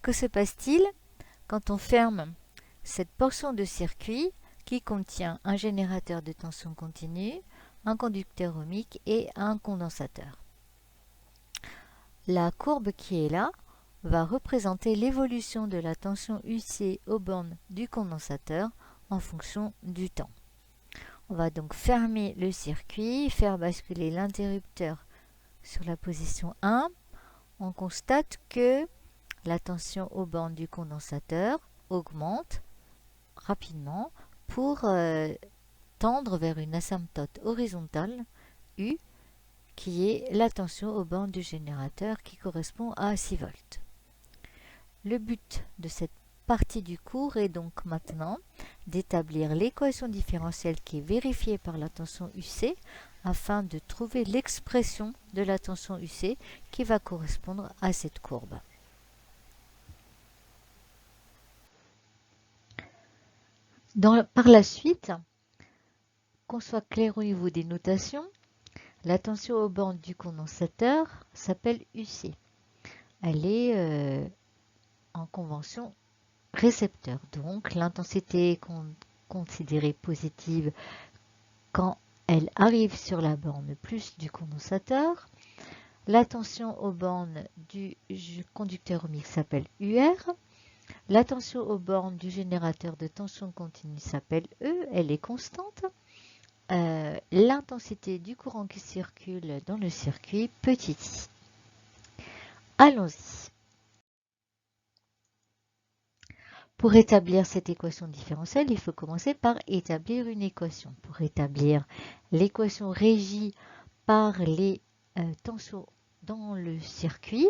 Que se passe-t-il quand on ferme cette portion de circuit qui contient un générateur de tension continue, un conducteur ohmique et un condensateur? La courbe qui est là va représenter l'évolution de la tension UC aux bornes du condensateur en fonction du temps. On va donc fermer le circuit, faire basculer l'interrupteur sur la position 1. On constate que la tension aux bornes du condensateur augmente rapidement pour tendre vers une asymptote horizontale U qui est la tension aux bornes du générateur qui correspond à 6 volts. Le but de cette partie du cours est donc maintenant d'établir l'équation différentielle qui est vérifiée par la tension UC afin de trouver l'expression de la tension UC qui va correspondre à cette courbe. Par la suite, qu'on soit clair au niveau des notations, la tension aux bornes du condensateur s'appelle UC. Elle est en convention récepteur. Donc, l'intensité est considérée positive quand elle arrive sur la borne plus du condensateur. La tension aux bornes du conducteur ohmique s'appelle UR. La tension aux bornes du générateur de tension continue s'appelle E. Elle est constante. L'intensité du courant qui circule dans le circuit, petit i. Allons-y. Pour établir cette équation différentielle, il faut commencer par établir une équation. Pour établir l'équation régie par les tensions dans le circuit,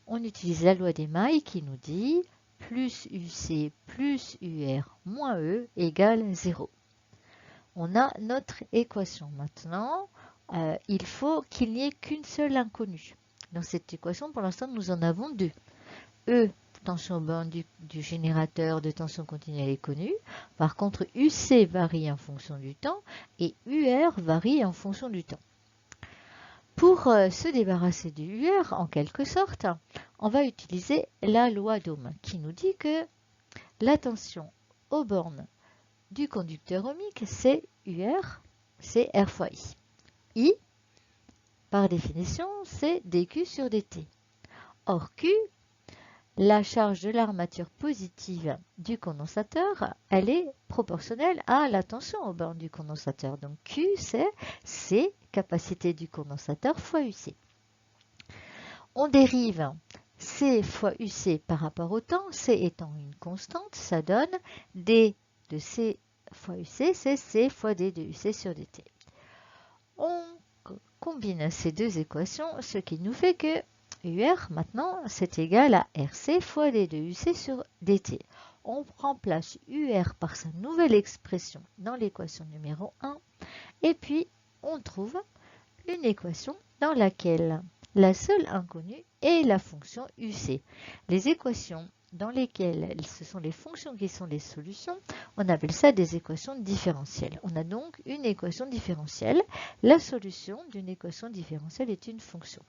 on utilise la loi des mailles qui nous dit plus UC plus UR moins E égale 0. On a notre équation. Maintenant, il faut qu'il n'y ait qu'une seule inconnue. Dans cette équation, pour l'instant, nous en avons deux. E, tension aux bornes du générateur de tension continue, elle est connue. Par contre, UC varie en fonction du temps et UR varie en fonction du temps. Pour se débarrasser du UR, en quelque sorte, on va utiliser la loi d'Ohm qui nous dit que la tension aux bornes du conducteur ohmique, c'est UR, c'est R fois I. I, par définition, c'est dQ sur dt. Or, Q, la charge de l'armature positive du condensateur, elle est proportionnelle à la tension aux bornes du condensateur. Donc, Q, c'est C, capacité du condensateur, fois UC. On dérive C fois UC par rapport au temps, C étant une constante, ça donne D de C fois UC, c'est C fois D de UC sur dt. On combine ces deux équations, ce qui nous fait que UR, maintenant, c'est égal à RC fois D de UC sur dt. On remplace UR par sa nouvelle expression dans l'équation numéro 1, et puis on trouve une équation dans laquelle la seule inconnue est la fonction UC. Les équations dans lesquelles ce sont les fonctions qui sont les solutions, on appelle ça des équations différentielles. On a donc une équation différentielle. La solution d'une équation différentielle est une fonction.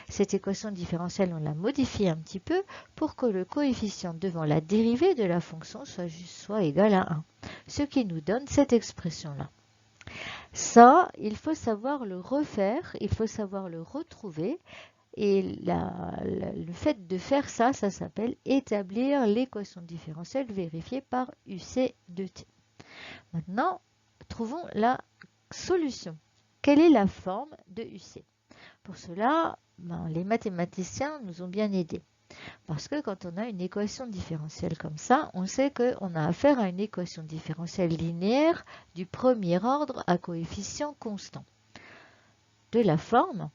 Cette équation différentielle, on la modifie un petit peu pour que le coefficient devant la dérivée de la fonction soit égal à 1. Ce qui nous donne cette expression-là. Ça, il faut savoir le refaire, il faut savoir le retrouver. Et le fait de faire ça, ça s'appelle établir l'équation différentielle vérifiée par UC de t. Maintenant, trouvons la solution. Quelle est la forme de UC? Pour cela, les mathématiciens nous ont bien aidés. Parce que quand on a une équation différentielle comme ça, on sait qu'on a affaire à une équation différentielle linéaire du premier ordre à coefficient constant. De la forme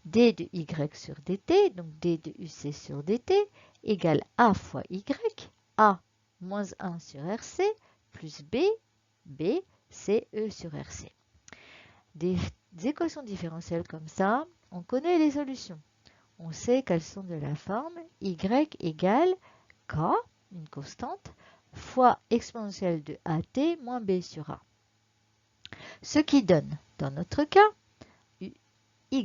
d de y sur dt, donc d de uc sur dt, égale a fois y, a moins 1 sur rc, plus b, b, c'est e sur rc. Des équations différentielles comme ça, on connaît les solutions. On sait qu'elles sont de la forme y égale k, une constante, fois exponentielle de at moins b sur a. Ce qui donne, dans notre cas, y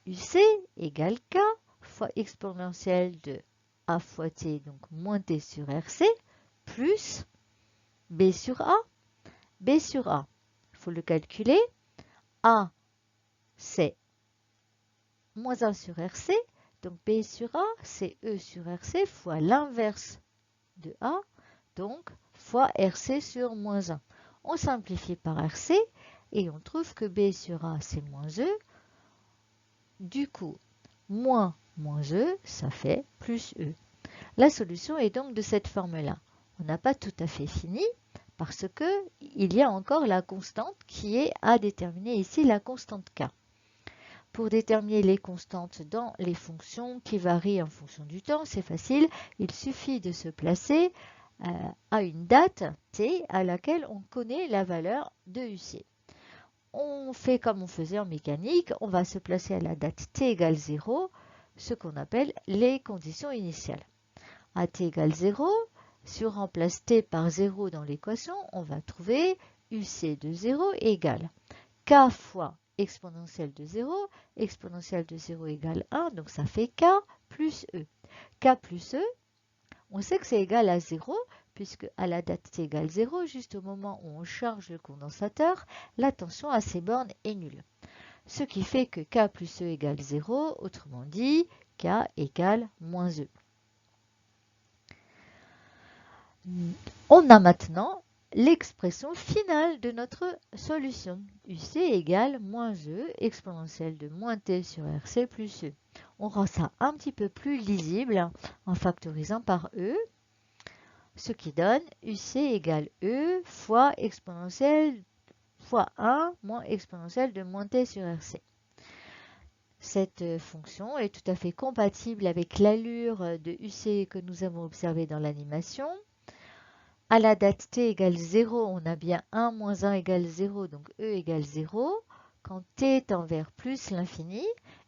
UC égale k fois exponentielle de A fois T, donc moins T sur RC, plus B sur A. B sur A, il faut le calculer. A, c'est moins 1 sur RC, donc B sur A, c'est E sur RC fois l'inverse de A, donc fois RC sur moins 1. On simplifie par RC et on trouve que B sur A, c'est moins E. Du coup, moins E, ça fait plus E. La solution est donc de cette forme-là. On n'a pas tout à fait fini parce qu'il y a encore la constante qui est à déterminer ici, la constante K. Pour déterminer les constantes dans les fonctions qui varient en fonction du temps, c'est facile. Il suffit de se placer à une date t à laquelle on connaît la valeur de UC. On fait comme on faisait en mécanique, on va se placer à la date t égale 0, ce qu'on appelle les conditions initiales. À t égale 0, si on remplace t par 0 dans l'équation, on va trouver UC de 0 égale k fois exponentielle de 0, exponentielle de 0 égale 1, donc ça fait k plus e. K plus e, on sait que c'est égal à 0, puisque à la date t égale 0, juste au moment où on charge le condensateur, la tension à ces bornes est nulle. Ce qui fait que k plus e égale 0, autrement dit, k égale moins e. On a maintenant l'expression finale de notre solution. UC égale moins E exponentielle de moins T sur RC plus E. On rend ça un petit peu plus lisible en factorisant par E, ce qui donne UC égale E fois exponentielle fois 1 moins exponentielle de moins T sur RC. Cette fonction est tout à fait compatible avec l'allure de UC que nous avons observée dans l'animation. À la date t égale 0, on a bien 1 moins 1 égale 0, donc E égale 0. Quand t tend vers plus l'infini,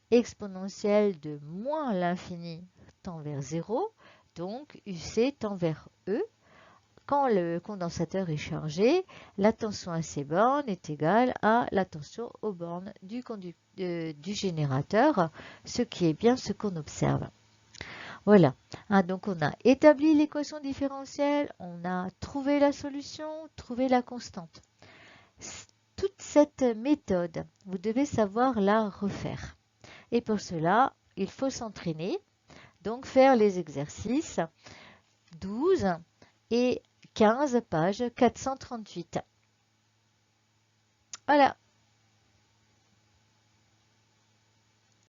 exponentielle de moins l'infini tend vers 0, donc UC tend vers E. Quand le condensateur est chargé, la tension à ces bornes est égale à la tension aux bornes du générateur, ce qui est bien ce qu'on observe. Voilà, donc on a établi l'équation différentielle, on a trouvé la solution, trouvé la constante. Toute cette méthode, vous devez savoir la refaire. Et pour cela, il faut s'entraîner, donc faire les exercices 12 et 15, page 438. Voilà.